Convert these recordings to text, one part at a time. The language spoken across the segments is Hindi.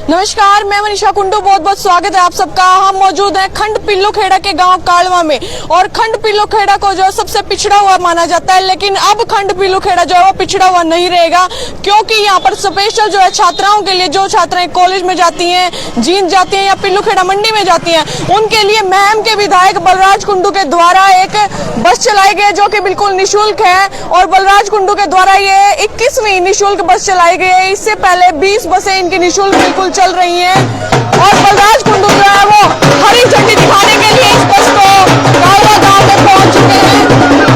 नमस्कार, मैं मनीषा कुंडू, बहुत बहुत स्वागत है आप सबका। हम मौजूद हैं खंड पिल्लूखेड़ा के गांव कालवा में और खंड पिल्लूखेड़ा को जो सबसे पिछड़ा हुआ माना जाता है, लेकिन अब खंड पिल्लूखेड़ा जो है वो पिछड़ा हुआ नहीं रहेगा, क्योंकि यहाँ पर स्पेशल जो है छात्राओं के लिए, जो छात्राएं कॉलेज में जाती हैं, जींद जाती हैं या पिल्लूखेड़ा मंडी में जाती हैं, उनके लिए महम के विधायक बलराज कुंडू के द्वारा एक बस चलाई गई जो कि बिल्कुल निःशुल्क है। और बलराज कुंडू के द्वारा ये 21वीं निःशुल्क बस चलाई गई है। इससे पहले 20 बसें इनकी निःशुल्क बिल्कुल चल रही हैं और बलराज कुंडू जो है वो हरी झंडी दिखाने के लिए इस बस को कालवा गांव में पहुंच चुके हैं।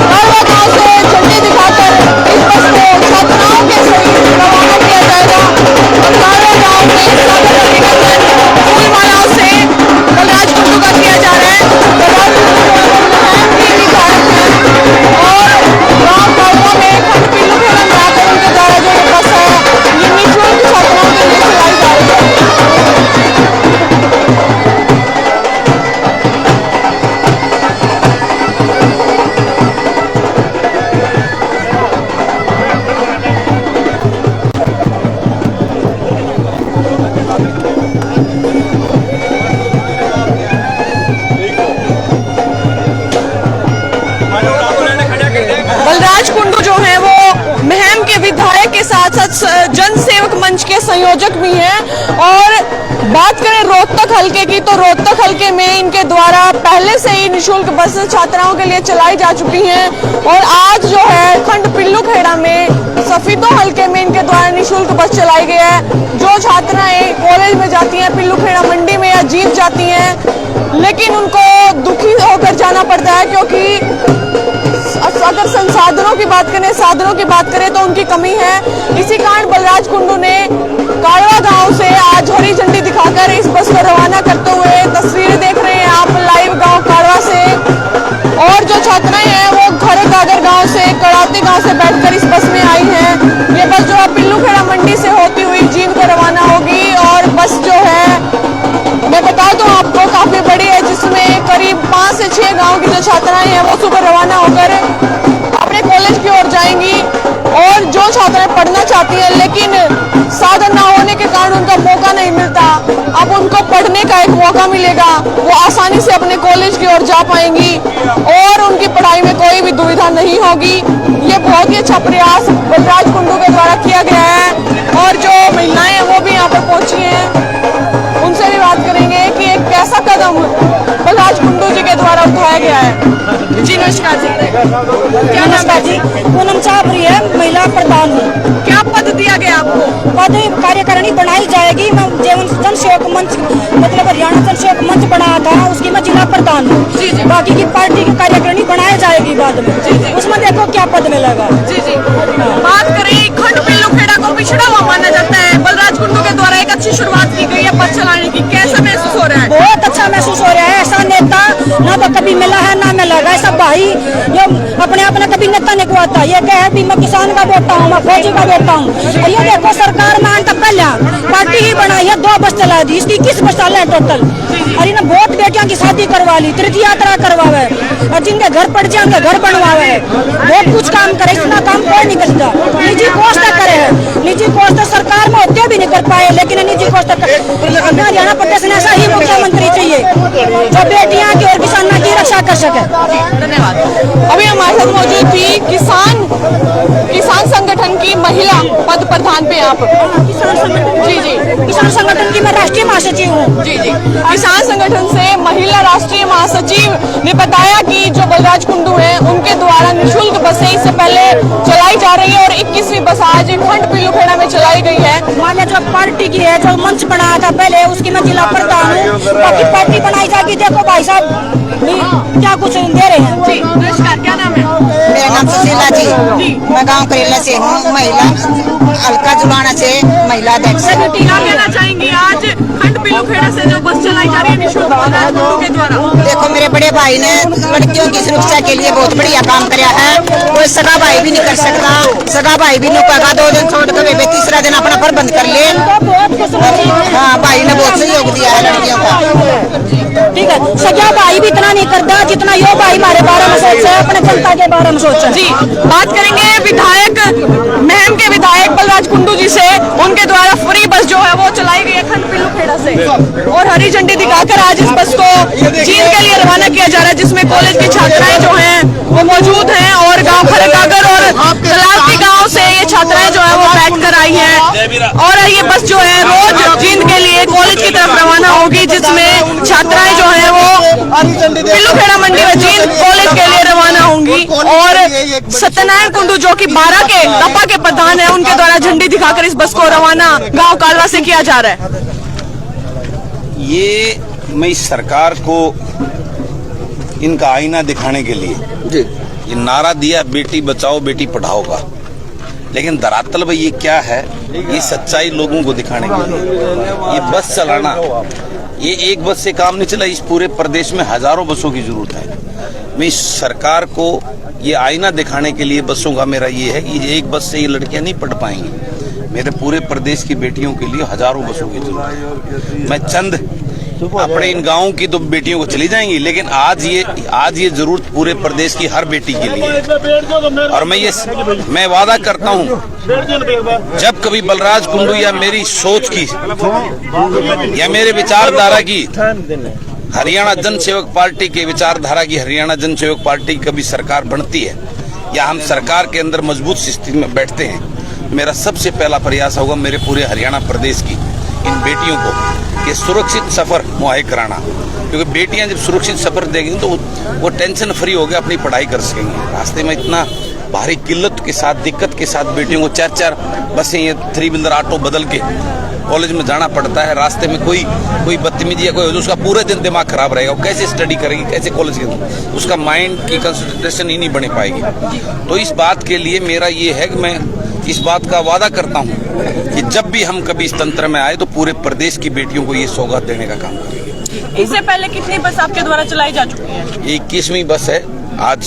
कालवा गांव से झंडी दिखाकर इस बस को छात्राओं के सहित रवाना किया जाएगा। कालवा गांव में फूल मालाओं से बलराज कुंडू का किया जा रहा है। बलराज कुंडू विधायक है और गांव कालवा में खंड पिल्लूखेड़ा में आकर उनके द्वारा जो ये बस है ये निःशुल्क छात्राओं के लिए चलाई जा रही है। बलराज कुंडू जो है वो महम के विधायक के साथ साथ जनसेवक मंच के संयोजक भी हैं। और बात करें रोहतक हलके की, तो रोहतक हलके में इनके द्वारा पहले से ही निःशुल्क बस छात्राओं के लिए चलाई जा चुकी हैं और आज जो है खंड पिल्लूखेड़ा में सफीदो हलके में इनके द्वारा निःशुल्क बस चलाई गई है। जो छात्राएं कॉलेज में जाती हैं, पिल्लूखेड़ा मंडी में या जींद जाती हैं, लेकिन उनको दुखी होकर जाना पड़ता है, क्योंकि अगर संसाधनों की बात करें, साधनों की बात करें तो उनकी कमी है। इसी कारण बलराज कुंडू ने कालवा गांव से आज हरी झंडी दिखाकर इस बस को रवाना करते हुए तस्वीरें देख रहे हैं आप लाइव गांव कालवा से। और जो छात्राएं हैं वो घरे गागर गांव से, कड़ाती गांव से बैठकर इस बस में आई हैं। ये बस जो है पिल्लूखेड़ा मंडी से होती हुई जींद को रवाना होगी और बस जो है मैं बता दूं आपको काफी बड़ी है, जिसमें करीब 5 से 6 गांव की जो छात्राएं हैं वो सुबह रवाना होकर अपने कॉलेज की ओर जाएंगी। और जो छात्राएं पढ़ना चाहती हैं लेकिन साधन ना होने के कारण उनका मौका नहीं मिलता, अब उनको पढ़ने का एक मौका मिलेगा, वो आसानी से अपने कॉलेज की ओर जा पाएंगी और उनकी पढ़ाई में कोई भी दुविधा नहीं होगी। ये बहुत ही अच्छा प्रयास बलराज कुंडू के द्वारा किया गया है और जो महिलाएं हैं वो भी यहाँ पर पहुंची हैं, उनसे भी बात करेंगे कि एक कैसा कदम बलराज कुंडू जी के द्वारा उठाया गया है। जी नमस्कार जी, क्या नमस्कार जी? पूनम चापरी है, महिला प्रधान हूँ। क्या पद दिया गया आपको? पद कार्यकारिणी बनाई जाएगी। मैं जनसेवक मंच मतलब हरियाणा जनसेवक मंच बनाया था, उसकी मैं जिला प्रधान हूँ। बाकी की पार्टी की कार्यकारिणी बनाई जाएगी बाद में, उसमें देखो क्या पद मिलेगा। जी जी। बात करें खंड पिल्लूखेड़ा को पिछड़ा हुआ माना जाता है, बलराज कुंडू के द्वारा एक अच्छी शुरुआत की गई है बस चलाने की, कैसा महसूस हो रहा है? बहुत अच्छा महसूस हो रहा है। ऐसा नेता ना तो कभी मिला है ना मिलेगा। ऐसा भाई जो अपने आप ने कभी नेता नहीं कहता, ये कहे भी मैं किसान का बेटा हूँ, मैं फौजी का बेटा हूँ। और ये देखो सरकार में तक पहले पार्टी ही बनाई है, 2 बस चला दी, इसकी 21 बस चल टोटल। और इन्हें बहुत बेटियों की शादी करवा ली, तीर्थ यात्रा करवावे और जिनके घर पड़ जाए उनके घर बनवावे है, बहुत कुछ काम करे। इतना काम कोई नहीं करता। निजी कोष तक करे है, निजी कोष तो सरकार में होते भी नहीं कर पाए, लेकिन निजी कोष तक हरियाणा प्रदेश ने ऐसा ही मुख्यमंत्री चाहिए जो बेटियां की और किसानों की रक्षा कर सके। धन्यवाद। अभी हमारे साथ मौजूद थी किसान संगठन की महिला पद प्रधान पे आप। किसान संगठन, जी जी, किसान संगठन की मैं राष्ट्रीय महासचिव हूँ। जी जी। किसान संगठन से महिला राष्ट्रीय महासचिव ने बताया कि जो बलराज कुंडू है उनके द्वारा निःशुल्क बसें इससे पहले चलाई जा रही है और 21वीं बस आज खंड पिल्लूखेड़ा में चलाई गई है। मैंने जो पार्टी की है, जो मंच बनाया था पहले, उसकी मैं जिला प्रधान हूँ। बाकी पार्टी बनाई जाएगी। देखो भाई साहब क्या कुछ दे रहे हैं। जी नमस्कार, क्या नाम है? मेरा नाम सुशीला जी, मैं गांव करेला से हूँ, महिला हल्का जुलाना से महिला अध्यक्ष। क्या कहना चाहेंगी आज खंड पिल्लूखेड़ा से जो बस चलाई जा रही है निःशुल्क बलराज कुंडू के द्वारा? देखो मेरे बड़े भाई ने लड़कियों की सुरक्षा के लिए बहुत बढ़िया काम कराया है। कोई सगा भाई भी नहीं कर सकता, सगा भाई भी नहीं कहा 2 दिन छोड़ कर वे तीसरा दिन अपना प्रबंध कर ले। हाँ, भाई ने बहुत सहयोग दिया है लड़कियों का। ठीक है, सगा भाई भी इतना नहीं करता जितना यो भाई हमारे बारे में सोच है, अपने जनता के बारे में सोच है। जी बात करेंगे विधायक महम के विधायक बलराज कुंडू जी से, उनके द्वारा फ्री बस जो है वो चलाई गई है खंड पिल्लू पिल्लूखेड़ा से और हरी झंडी दिखाकर आज इस बस को जींद के लिए रवाना किया जा रहा है, जिसमें कॉलेज की छात्राएं जो हैं वो मौजूद हैं और गांव खरकागर और तलावती गांव से ये छात्राएं जो है वो बैठ कर आई हैं। और ये बस जो है रोज जींद के लिए कॉलेज की तरफ रवाना होगी, जिसमें छात्राएं जो है वो पिल्लूखेड़ा मंडी में जींद कॉलेज के लिए रवाना होंगी। और सत्यनारायण कुंडू जो कि 12 के दपा के प्रधान है, उनके द्वारा झंडी दिखाकर इस बस को रवाना गांव कालवा से किया जा रहा है। ये मैं इस सरकार को इनका आईना दिखाने के लिए ये नारा दिया बेटी बचाओ बेटी पढ़ाओ का, लेकिन दरअसल भाई ये क्या है, ये सच्चाई लोगों को दिखाने के लिए ये बस चलाना, ये एक बस से काम नहीं चला, इस पूरे प्रदेश में हजारों बसों की जरूरत है। मैं इस सरकार को ये आईना दिखाने के लिए बसों का मेरा ये है कि एक बस से ये लड़कियां नहीं पढ़ पाएंगी, मेरे पूरे प्रदेश की बेटियों के लिए हजारों बसों की जरूरत है। मैं चंद अपने इन गाँव की तो बेटियों को चली जाएंगी, लेकिन आज ये जरूरत पूरे प्रदेश की हर बेटी के लिए है। और मैं वादा करता हूँ, जब कभी बलराज कुंडू या मेरी सोच की या मेरे विचारधारा की हरियाणा जन सेवक पार्टी के विचारधारा की हरियाणा जन सेवक पार्टी की कभी सरकार बनती है या हम सरकार के अंदर मजबूत स्थिति में बैठते हैं, मेरा सबसे पहला प्रयास होगा मेरे पूरे हरियाणा प्रदेश की इन बेटियों को ये सुरक्षित सफर मुहैया कराना, क्योंकि बेटियां जब सुरक्षित सफर देंगी तो वो टेंशन फ्री होकर अपनी पढ़ाई कर सकेंगी। रास्ते में इतना भारी किल्लत के साथ दिक्कत के साथ बेटियों को 4-4 बसें ये 3 व्हीलर ऑटो बदल के कॉलेज में जाना पड़ता है। रास्ते में कोई बदतमीजी या कोई उसका पूरे दिन दिमाग खराब रहेगा, वो कैसे स्टडी करेगी, कैसे कॉलेज के अंदर उसका माइंड की कंसंट्रेशन ही नहीं बन पाएगी। तो इस बात के लिए मेरा ये है कि मैं इस बात का वादा करता हूँ कि जब भी हम कभी इस तंत्र में आए तो पूरे प्रदेश की बेटियों को ये सौगात देने का काम करेंगे। इससे पहले कितनी बस आपके द्वारा चलाई जा चुकी है? 21वीं बस है आज,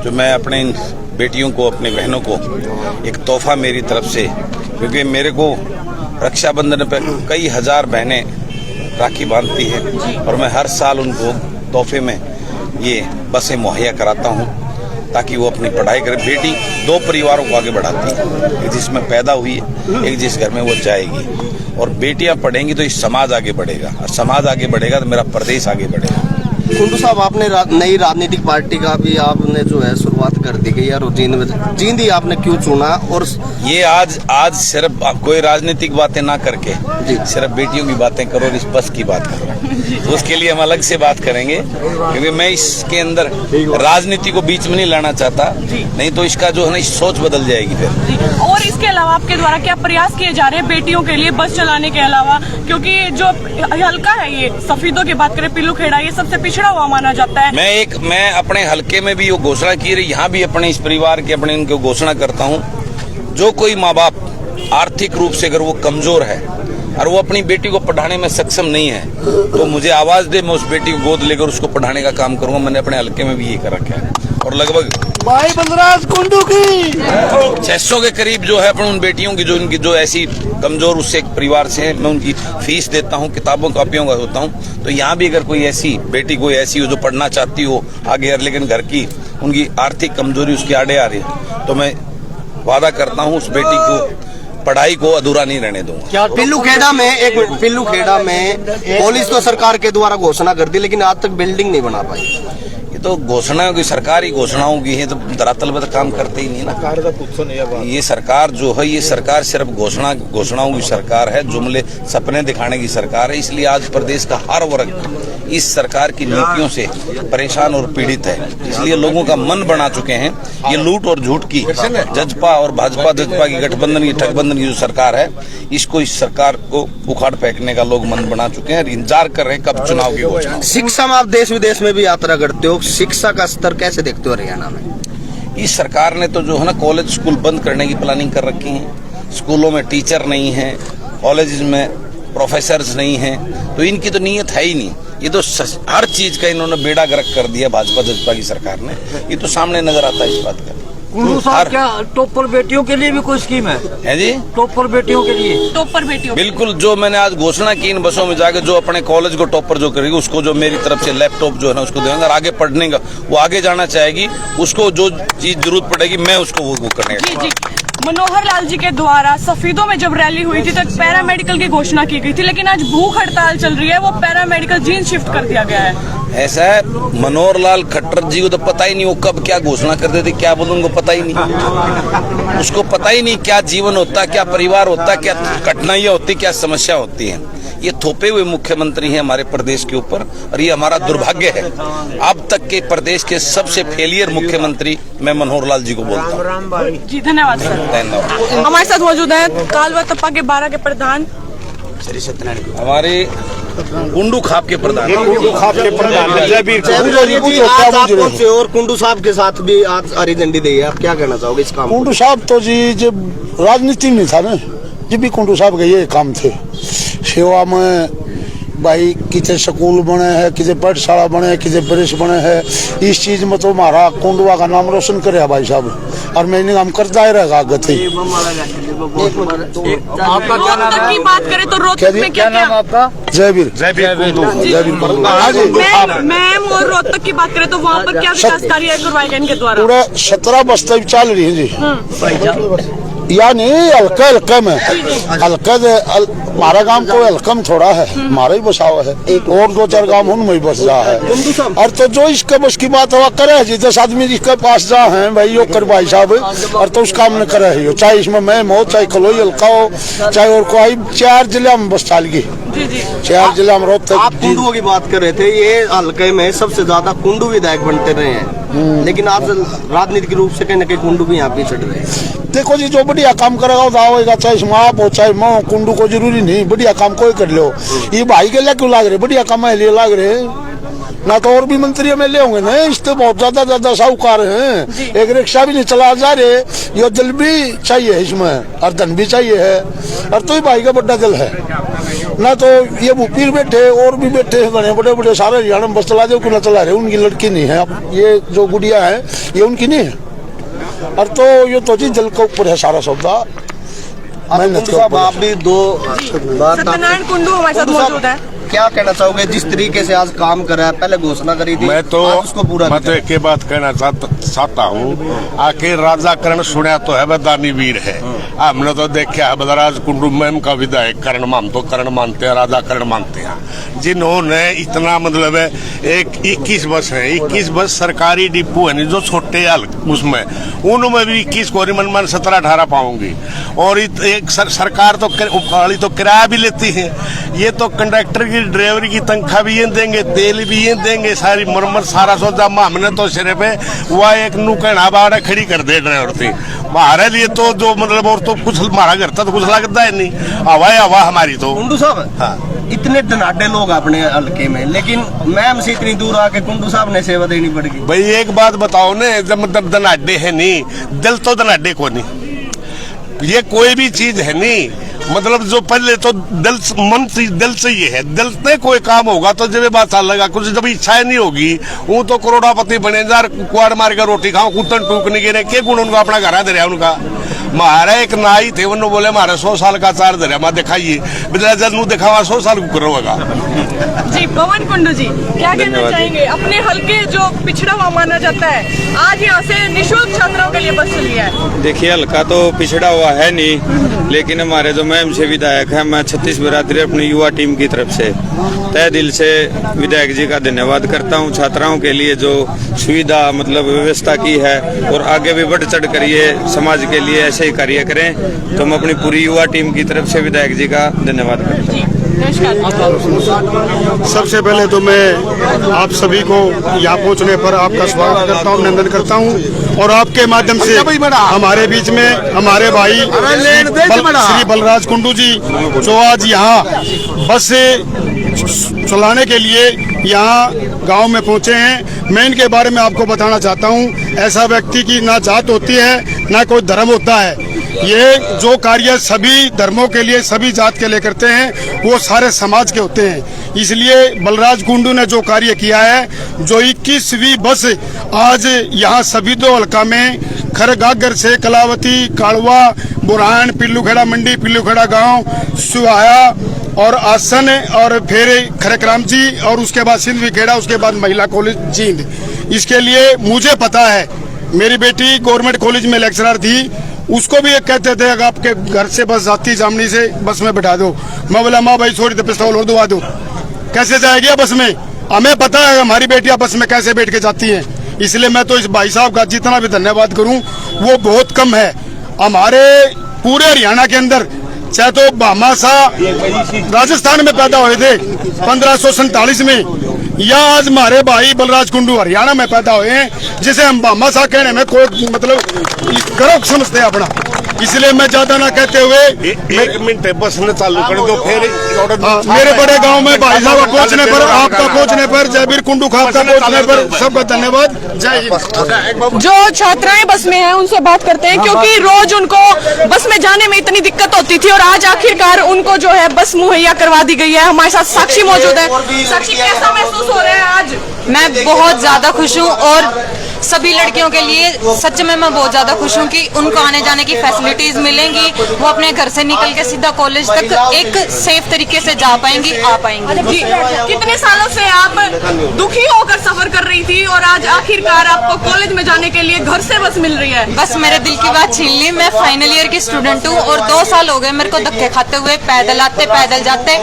जो मैं अपने इन बेटियों को, अपनी बहनों को एक तोहफा मेरी तरफ से, क्योंकि मेरे को रक्षाबंधन पे कई हजार बहनें राखी बांधती है और मैं हर साल उनको तोहफे में ये बसें मुहैया कराता हूँ ताकि वो अपनी पढ़ाई करे। बेटी 2 परिवारों को आगे बढ़ाती है, एक जिसमें पैदा हुई है, एक जिस घर में वो जाएगी। और बेटियां पढ़ेंगी तो इस समाज आगे बढ़ेगा, और समाज आगे बढ़ेगा तो मेरा प्रदेश आगे बढ़ेगा। कुंडू साहब, आपने नई राजनीतिक पार्टी का भी आपने जो है शुरुआत कर दी गई, और जींद ही आपने क्यों चुना? और ये आज सिर्फ कोई राजनीतिक बातें ना करके सिर्फ बेटियों की बातें करो, इस बस की बात करो, तो उसके लिए हम अलग से बात करेंगे, क्योंकि मैं इसके अंदर राजनीति को बीच में नहीं लाना चाहता, नहीं तो इसका जो है ना सोच बदल जाएगी फिर। और इसके अलावा आपके द्वारा क्या प्रयास किए जा रहे हैं बेटियों के लिए बस चलाने के अलावा, क्योंकि जो हल्का है ये सफीदों की बात करें, पिल्लूखेड़ा ये सबसे पिछड़ा हुआ माना जाता है। मैं अपने हल्के में भी वो घोषणा की रही, यहाँ भी अपने इस परिवार के अपने इनको घोषणा करता हूँ, जो कोई माँ बाप आर्थिक रूप से अगर वो कमजोर है और वो अपनी बेटी को पढ़ाने में सक्षम नहीं है तो मुझे आवाज दे, मैं उस बेटी को गोद लेकर उसको पढ़ाने का काम करूंगा। मैंने अपने हल्के में भी ये कर रखा है और लगभग भाई बलराज कुंडू की 600 के करीब जो है अपन उन बेटियों की जो ऐसी कमजोर उससे एक परिवार से मैं उनकी फीस देता हूँ, किताबों कॉपियों का होता हूँ। तो यहाँ भी अगर कोई ऐसी बेटी कोई ऐसी हो जो पढ़ना चाहती हो आगे, लेकिन घर की उनकी आर्थिक कमजोरी उसकी आड़े आ रही है, तो मैं वादा करता हूँ उस बेटी को पढ़ाई को अधूरा नहीं रहने दूंगा। पिल्लूखेड़ा में पुलिस तो सरकार के द्वारा घोषणा कर दी, लेकिन आज तक बिल्डिंग नहीं बना पाई। ये तो घोषणाओं की सरकारी घोषणाओं की है, तो धरातल में तो काम करते ही नहीं ना। ये सरकार जो है, ये सरकार सिर्फ घोषणाओं की सरकार है, जुमले सपने दिखाने की सरकार है। इसलिए आज प्रदेश का हर वर्ग इस सरकार की नीतियों से परेशान और पीड़ित है। इसलिए लोगों का मन बना चुके हैं ये लूट और झूठ की जजपा और भाजपा की गठबंधन की ठगबंधन की जो सरकार है, इसको इस सरकार को उखाड़ फेंकने का लोग मन बना चुके हैं, इंतजार कर रहे हैं कब चुनाव की घोषणा। शिक्षा में आप देश विदेश में भी यात्रा करते हो, शिक्षा का स्तर कैसे देखते हो हरियाणा में? इस सरकार ने तो जो है ना कॉलेज स्कूल बंद करने की प्लानिंग कर रखी है। स्कूलों में टीचर नहीं है, कॉलेज में प्रोफेसर्स नहीं हैं, तो इनकी तो नीयत है ही नहीं। ये तो हर चीज का इन्होंने बेड़ा गर्क कर दिया भाजपा जजपा की सरकार ने, ये तो सामने नजर आता है इस बात का। कुंडू साहब, क्या टॉपर बेटियों के लिए भी कोई स्कीम है जी? टॉपर बेटियों के लिए? टॉपर बेटियों बिल्कुल, जो मैंने आज घोषणा की इन बसों में जाकर जो अपने कॉलेज को टॉपर जो करेगी उसको जो मेरी तरफ से लैपटॉप जो है ना उसको देंगे, और आगे पढ़ने का वो आगे जाना चाहेगी उसको जो चीज जरूरत पड़ेगी मैं उसको वो करने का। मनोहर लाल जी के द्वारा सफीदों में जब रैली हुई थी तो पैरामेडिकल की घोषणा की गई थी, लेकिन आज भूख हड़ताल चल रही है, वो पैरामेडिकल जींद शिफ्ट कर दिया गया है। ऐसा है, मनोहर लाल खट्टर जी को तो पता ही नहीं वो कब क्या घोषणा करते थे, क्या बोलूं, उनको पता ही नहीं। उसको पता ही नहीं क्या जीवन होता, क्या परिवार होता, क्या कठिनाइयां होती, क्या समस्या होती है। ये थोपे हुए मुख्यमंत्री हैं हमारे प्रदेश के ऊपर, और ये हमारा दुर्भाग्य है। अब तक के प्रदेश के सबसे फेलियर मुख्यमंत्री मैं मनोहर लाल जी को बोलता हूँ। जी धन्यवाद सर। धन्यवाद। हमारे साथ मौजूद है कालवा तप्पा के 12 के प्रधान, हमारे कुंडू खाप के प्रधान, और कुंडू साहब के साथ भी आज हरी झंडी दी है, आप क्या कहना चाहोगे इस काम? कुंडू साहब तो जी जब राजनीति में था ना, जब भी कुंडू साहब के ये काम थे सेवा में, भाई कितने स्कूल बने हैं, कितने पाठशाला बने हैं, कितने ब्रिज बने हैं, इस चीज में तो हमारा कुंडवा का नाम रोशन करे भाई साहब, और मैंने काम करता ही रहेगा आगे। आपका क्या नाम रोहतक की बात करें तो रोहतक में क्या नाम है आपका? जयवीर मैम, और रोहतक की बात करें तो वहाँ पर क्या विकास कार्य करवाए गए इनके द्वारा? पूरा 17 बस्ते चल रही है जी, यानी हल्का हल्का में हल्का हमारा गांव को हल्का में थोड़ा है, हमारा ही बसावा है, और 2-4 गांव उनमें ही बस जा है। और तो जो इसके बस की बात हुआ करे जी, 10 आदमी इसके पास जा है भाई यो कर भाई साहब, और तो उस काम ने करे है, चाहे इसमें मैम हो, चाहे कलोई हल्का हो, चाहे और कोई 4 जिले में बस चाल गई, 4 जिला में रोहतक। आप कुंडू की बात कर रहे थे, ये हल्के में सबसे ज्यादा कुंडू विधायक बनते रहे हैं, लेकिन आप राजनीतिक रूप से कहीं न कहीं कुंडू भी यहाँ पीछे रहे हैं। देखो जी, जो बढ़िया काम करेगा वो आवेगा, चाहे माप हो चाहे माँ, कुंडू को जरूरी नहीं, बढ़िया काम कोई कर लो। ये भाई के लिए क्यों लाग रहे, बढ़िया काम लिए लाग रहे ना, तो और भी मंत्री में ले होंगे ना, इस तो बहुत ज्यादा साहूकार हैं, एक रिक्शा भी नहीं चला जा रहे, ये दिल भी चाहिए इसमें, और धन भी चाहिए है, और तो ही भाई का बड़ा दिल है ना। तो ये भूपीर बैठे और भी बैठे बड़े बड़े सारे हरियाणा में बस चला दे, क्यों चला रहे, उनकी लड़की नहीं है, अब ये जो गुड़िया है ये उनकी नहीं है, और तो ये तो जी दिल के ऊपर है सारा सौदा, मेहनत के ऊपर। आप भी दो सत्यनारायण कुंडू हमारे साथ मौजूद है, क्या कहना चाहोगे जिस तरीके से आज काम कर रहा है, पहले घोषणा करी थी, मैं तो उसको पूरा मैं तो एक ही बात कहना चाहता हूँ, आखिर राजा करण सुना तो है दानी वीर है, हमने तो देखा है बदराज कुंडू मैम का विधायक करण, हम तो करण मानते हैं, राजा करण मानते हैं, जिन्होंने इतना मतलब है, एक 21 बस है, 21 बस सरकारी डिपो है जो छोटे हल उसमें, उनमें भी 21 को मन 17-18 पाऊंगी, और एक सरकार तो किराया भी लेती है, ये तो कंडक्टर की ड्राइवर की तनख्वाह भी ये देंगे, तेल भी ये देंगे, सारी मरम्मत सारा सौदा, हमने तो सिर्फ वह एक नुकड़ा बाड़ा खड़ी कर दे ड्राइवर थी, हमारे लिए तो जो मतलब और तो कुछ हमारा घर था तो कुछ लगता है नहीं, हवा हमारी तो। कुंडू साहब, हाँ, इतने डनाडे लोग अपने हल्के में, लेकिन मैम से इतनी दूर आके कुंडू साहब ने सेवा देनी पड़ेगी। भाई एक बात बताओ न, जब मतलब दनाडे है नहीं, दिल तो दनाडे को नहीं, ये कोई भी चीज है नहीं, मतलब जो पहले तो दिल मन से दिल से ये है, दिल से कोई काम होगा तो जब बात चल लगा, कुछ जब इच्छाएं नहीं होगी वो तो करोड़ापति बने जार, कुआर मार कर रोटी खाओ, कुतन टूकने के के गुण उनका अपना घर दे रहा उनका। हमारा एक नाई थे, उन्होंने बोले हमारा 100 साल का चार दे रहा, दिखाइए बिजला जब दिखावा 100 साल को करोगा। जी पवन कुंडू जी, क्या कहना चाहेंगे, अपने हल्के जो पिछड़ा हुआ माना जाता है, आज यहाँ से निःशुल्क छात्राओं के लिए बस चली है? देखिए, हल्का तो पिछड़ा हुआ है नहीं, लेकिन हमारे जो मैम से विधायक है, मैं 36 बिरादरी अपनी युवा टीम की तरफ से तय दिल से विधायक जी का धन्यवाद करता हूँ। छात्राओं के लिए जो सुविधा मतलब व्यवस्था की है, और आगे भी बढ़ चढ़ कर ये समाज के लिए ऐसे ही कार्य करें, तो हम अपनी पूरी युवा टीम की तरफ से विधायक जी का धन्यवाद करते हैं। सबसे पहले तो मैं आप सभी को यहाँ पहुँचने पर आपका स्वागत करता हूँ, अभिनंदन करता हूँ, और आपके माध्यम से हमारे बीच में हमारे भाई श्री बलराज कुंडू जी जो आज यहाँ बस चलाने के लिए यहाँ गांव में पहुँचे हैं, मैं इनके बारे में आपको बताना चाहता हूँ। ऐसा व्यक्ति की ना जात होती है ना कोई धर्म होता है, ये जो कार्य सभी धर्मों के लिए सभी जात के लिए करते हैं वो सारे समाज के होते हैं। इसलिए बलराज कुंडू ने जो कार्य किया है, जो 21वीं बस आज यहाँ सभी दो हल्का में खरगागर से कलावती, कालवा, बुरहान, पिल्लूखेड़ा मंडी, पिल्लूखेड़ा गांव, सुहाया और आसन, और फिर खरकराम जी, और उसके बाद सिंध खेड़ा, उसके बाद महिला कॉलेज जींद। इसके लिए मुझे पता है, मेरी बेटी गवर्नमेंट कॉलेज में लेक्चरर थी, उसको भी एक कहते थे अगर आपके घर से बस जाती जामनी से बस में बैठा दो, मैं बोला माँ भाई छोड़ दे पिस्तौल और दबा दो, कैसे जाएगी बस में? हमें पता है हमारी बेटियां बस में कैसे बैठ के जाती हैं, इसलिए मैं तो इस भाई साहब का जितना भी धन्यवाद करूं वो बहुत कम है। हमारे पूरे हरियाणा के अंदर चाहे तो भामा शाह राजस्थान में पैदा हुए थे 1547 में, या आज हमारे भाई बलराज कुंडू हरियाणा में पैदा हुए हैं, जिसे हम भामा शाह कहने में कोई मतलब गर्व समझते हैं अपना। इसलिए मैं ज्यादा ना कहते हुए 1 मिनट बस न चालू कर दो फिर। मेरे बड़े गांव में भाई साहब पहुंचने पर, आपका पहुंचने पर, जयवीर कुंडू खाप का पहुंचने पर सबका धन्यवाद। जय हिंद। जो छात्राएं बस में हैं उनसे बात करते हैं, क्योंकि रोज उनको बस में जाने में इतनी दिक्कत होती थी और आज आखिरकार उनको जो है बस मुहैया करवा दी गई है। हमारे साथ साक्षी मौजूद है। साक्षी, कैसा महसूस हो रहा है आज? मैं बहुत ज्यादा खुश हूँ और सभी लड़कियों के लिए सच में मैं बहुत ज्यादा खुश हूँ कि उनको आने जाने की फैसिलिटीज मिलेंगी, वो अपने घर से निकल के सीधा कॉलेज तक एक सेफ तरीके से जा पाएंगी, आ पाएंगी। कितने सालों से आप दुखी होकर सफर कर रही थी और आज आखिरकार आपको कॉलेज में जाने के लिए घर से बस मिल रही है? बस मेरे दिल की बात छीन ली। मैं फाइनल ईयर की स्टूडेंट हूँ और 2 साल हो गए मेरे को धक्के खाते हुए, पैदल आते पैदल जाते।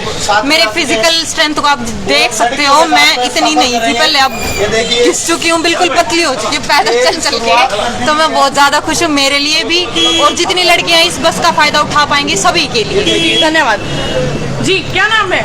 मेरे फिजिकल स्ट्रेंथ को आप देख सकते हो, मैं इतनी नहीं थी पहले, अब घिस चुकी हूँ, बिल्कुल पतली हो चुकी हूँ पैदल चल चल के। तो मैं बहुत ज्यादा खुश हूँ, मेरे लिए भी और जितनी लड़कियां इस बस का फायदा उठा पाएंगी सभी के लिए। धन्यवाद जी। क्या नाम है?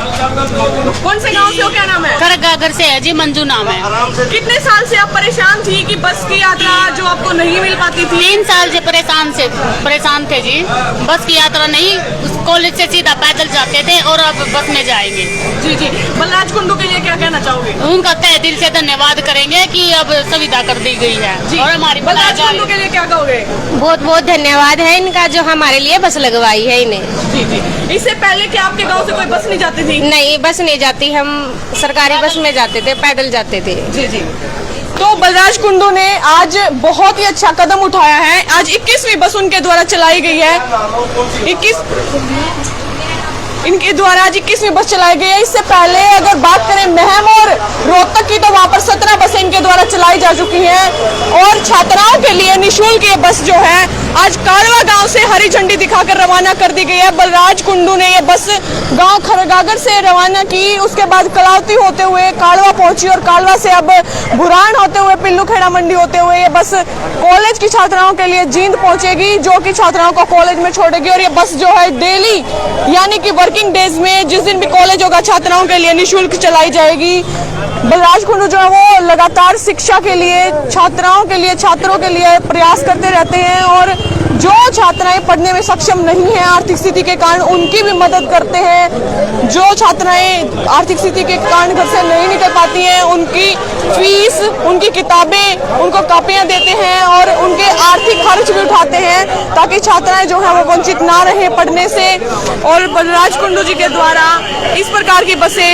कौन से गांव से हो? क्या नाम है? खड़गागर से है जी, मंजू नाम है। कितने साल से आप परेशान थी कि बस की यात्रा जो आपको नहीं मिल पाती थी? 3 साल से परेशान थे जी। बस की यात्रा नहीं, कॉलेज से सीधा पैदल जाते थे और अब बस में जाएंगे। जी जी। बलराज कुंडू के लिए क्या कहना चाहोगे? उनका तहे दिल से धन्यवाद करेंगे कि अब सुविधा कर दी गई है और हमारी बलराज कुंडू के लिए क्या कहोगे? बहुत बहुत धन्यवाद है इनका जो हमारे लिए बस लगवाई है इन्हें। जी जी। इससे पहले क्या आपके गांव से कोई बस नहीं जाती थी? नहीं, बस नहीं जाती, हम सरकारी बस में जाते थे, पैदल जाते थे। जी जी। तो बलराज कुंडू ने आज बहुत ही अच्छा कदम उठाया है। आज 21वीं बस उनके द्वारा चलाई गई है। इनके द्वारा आज 21वीं बस चलाई गई है। इससे पहले अगर बात करें महम और रोहतक की, तो वहां पर 17 बसें इनके द्वारा चलाई जा चुकी हैं और छात्राओं के लिए निःशुल्क ये बस जो है आज कालवा गांव से हरी झंडी दिखाकर रवाना कर दी गई है। बलराज कुंडू ने ये बस गांव खड़गागर से रवाना की, उसके बाद कलावती होते हुए कालवा पहुंची और कालवा से अब बुरान होते हुए पिल्लू खेड़ा मंडी होते हुए ये बस कॉलेज की छात्राओं के लिए जींद पहुंचेगी, जो कि छात्राओं को कॉलेज में छोड़ेगी। और ये बस जो है डेली यानी कि वर्किंग डेज में जिस दिन भी कॉलेज होगा छात्राओं के लिए निःशुल्क चलाई जाएगी। बलराज कुंडू जो है वो लगातार शिक्षा के लिए, छात्राओं के लिए, छात्रों के लिए प्रयास करते रहते हैं और जो छात्राएं पढ़ने में सक्षम नहीं है आर्थिक स्थिति के कारण, उनकी भी मदद करते हैं। जो छात्राएं आर्थिक स्थिति के कारण घर से नहीं निकल पाती हैं, उनकी फीस, उनकी किताबें, उनको कॉपियां देते हैं और उनके आर्थिक खर्च भी उठाते हैं ताकि छात्राएं जो है वो वंचित ना रहे पढ़ने से। और बलराज कुंडू जी के द्वारा इस प्रकार की बसें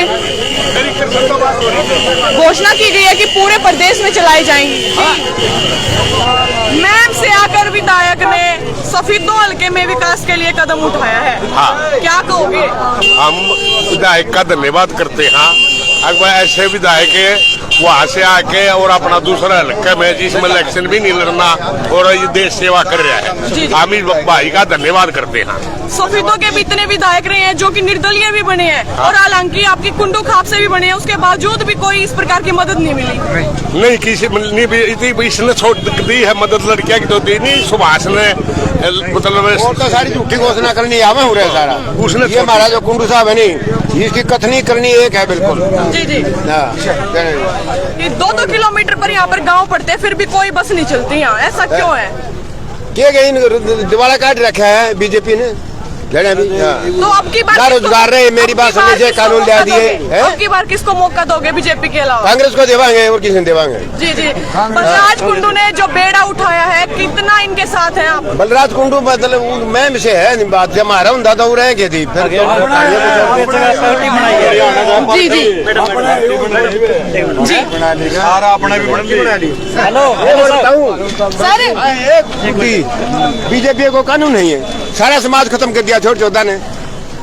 घोषणा की गई है कि पूरे प्रदेश में चलाई जाएंगी। मैम से आकर विधायक ने सफीदों हल्के में विकास के लिए कदम उठाया है। हाँ। क्या कहोगे? हम विधायक का धन्यवाद करते हैं। अगर ऐसे विधायक वहाँ से आके और अपना दूसरा हल्का में जिसमें इलेक्शन भी नहीं लड़ना और ये देश सेवा कर रहा है, हम इस भाई का धन्यवाद करते हैं। सफीदों के भी इतने विधायक रहे हैं जो कि निर्दलीय भी बने हैं और हालांकि आपकी कुंडू खाप से भी बने हैं, उसके बावजूद भी कोई इस प्रकार की मदद नहीं मिली। नहीं, किसी नहीं भी इसने छोड़ दी है मदद, लड़कियां की तो दी नहीं। सुभाष ने मतलब तो सारी झूठी घोषणा करनी आवे हो रहा है सारा। उसने ये हमारा जो कुंडू साहब है नहीं, इसकी कथनी करनी एक है बिल्कुल। जी जी। ये 2-2 किलोमीटर पर यहाँ पर गांव पड़ते हैं, फिर भी कोई बस नहीं चलती यहाँ, ऐसा क्यों है? क्या गई दिवाला काट रखा है बीजेपी ने। तो अब की बार रोजगार रहे, मेरी बात समझ से कानून लिया दिए। अब की बार किसको मौका दोगे बीजेपी के अलावा? कांग्रेस को देवांगे और किसी देवांगे। जी जी। बलराज कुंडू ने जो बेड़ा उठाया है, कितना इनके साथ है आप? बलराज कुंडू मतलब मैम से है बात, हमारा हूँ दादा रह गए थी फिर। जी जी जी। हेलो बीजेपी को कानून नहीं है, सारा समाज खत्म कर दिया छोड़ चौथा ने।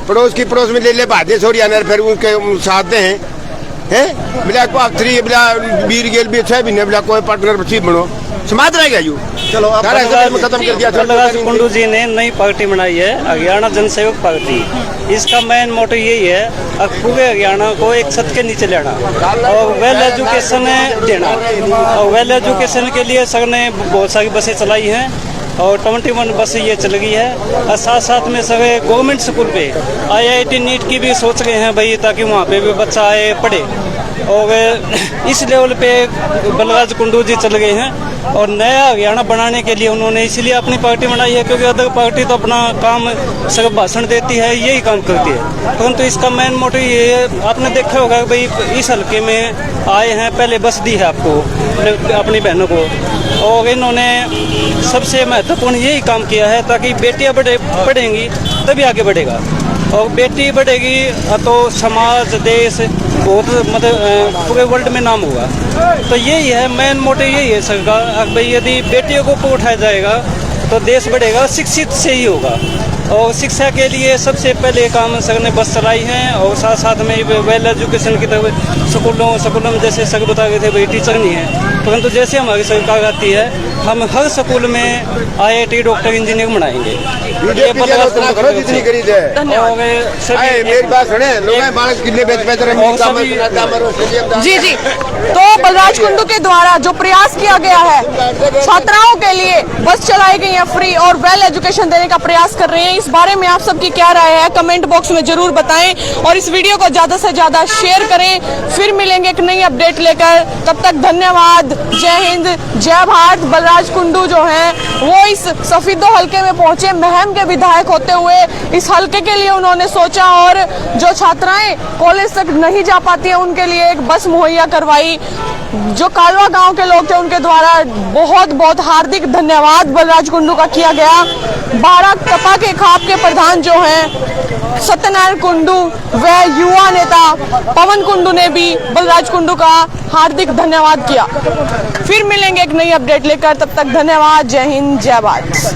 पड़ोस की पड़ोस में ले भाजे छोड़िया ने फिर उनके साथ हैं है बिला को अक्तरी बिला वीर गेल भी 6 महीने बिला कोई पार्टनर बची बनो समाज रहेगा यू। चलो आप खत्म कर दिया। बलराज कुंडू जी ने नई पार्टी बनाई है हरियाणा जनसेवक पार्टी। इसका मेन मोटो यही है पूरे हरियाणा को एक छत के नीचे लाना और वेल एजुकेशन देना। और वेल एजुकेशन के लिए सर ने बहुत सारी बसें चलाई हैं और 21 बसें ये चल गई है। और साथ साथ में सर गवर्नमेंट स्कूल पे IIT नीट की भी सोच रहे हैं भाई, ताकि वहाँ पे भी बच्चा आए पढ़े। और इस लेवल पे बलराज कुंडू जी चल गए हैं और नया हरियाणा बनाने के लिए उन्होंने इसलिए अपनी पार्टी बनाई है, क्योंकि अदर पार्टी तो अपना काम सब भाषण देती है, यही काम करती है। परंतु इसका मेन मोटिव ये है, आपने देखा होगा भाई इस हल्के में आए हैं, पहले बस दी है आपको अपनी बहनों को, और इन्होंने सबसे महत्वपूर्ण यही काम किया है ताकि बेटियां पढ़ेंगी तभी आगे बढ़ेगा। और बेटी बढ़ेगी तो समाज देश बहुत मतलब पूरे वर्ल्ड में नाम होगा। तो यही है मेन मोटिव, यही है सरकार भाई यदि बेटियों को ऊपर उठाया जाएगा तो देश बढ़ेगा, शिक्षित से ही होगा। और शिक्षा के लिए सबसे पहले काम सर ने बस चलाई है और साथ साथ में वेल एजुकेशन की तरफ स्कूलों में जैसे सर बता गए थे भाई टीचर नहीं है, परंतु जैसे हमारी सरकार आती है हम हर स्कूल में IIT डॉक्टर इंजीनियर बनाएंगे। जी जी, तो बलराज कुंडू के द्वारा जो प्रयास किया गया है, छात्राओं के लिए बस चलाई गई है फ्री और वेल एजुकेशन देने का प्रयास कर रहे हैं। इस बारे में आप सबकी क्या राय है कमेंट बॉक्स में जरूर बताएं और इस वीडियो को ज्यादा से ज्यादा शेयर करें। फिर मिलेंगे एक नई अपडेट लेकर, तब तक धन्यवाद, जय हिंद, जय भारत। बलराज कुंडू जो हैं वो इस सफीदो हल्के में पहुंचे, महम के विधायक होते हुए इस हल्के के लिए उन्होंने सोचा और जो छात्राएं कॉलेज तक नहीं जा पाती हैं उनके लिए एक बस मुहैया करवाई। जो कालवा गांव के लोग थे उनके द्वारा बहुत बहुत हार्दिक धन्यवाद बलराज कुंडू का किया गया। बाराक टपा के खाप के प्रधान जो हैं सत्यनारायण कुंडू व युवा नेता पवन कुंडू ने भी बलराज कुंडू का हार्दिक धन्यवाद किया। फिर मिलेंगे एक नई अपडेट लेकर, तब तक धन्यवाद, जय हिंद, जय भारत।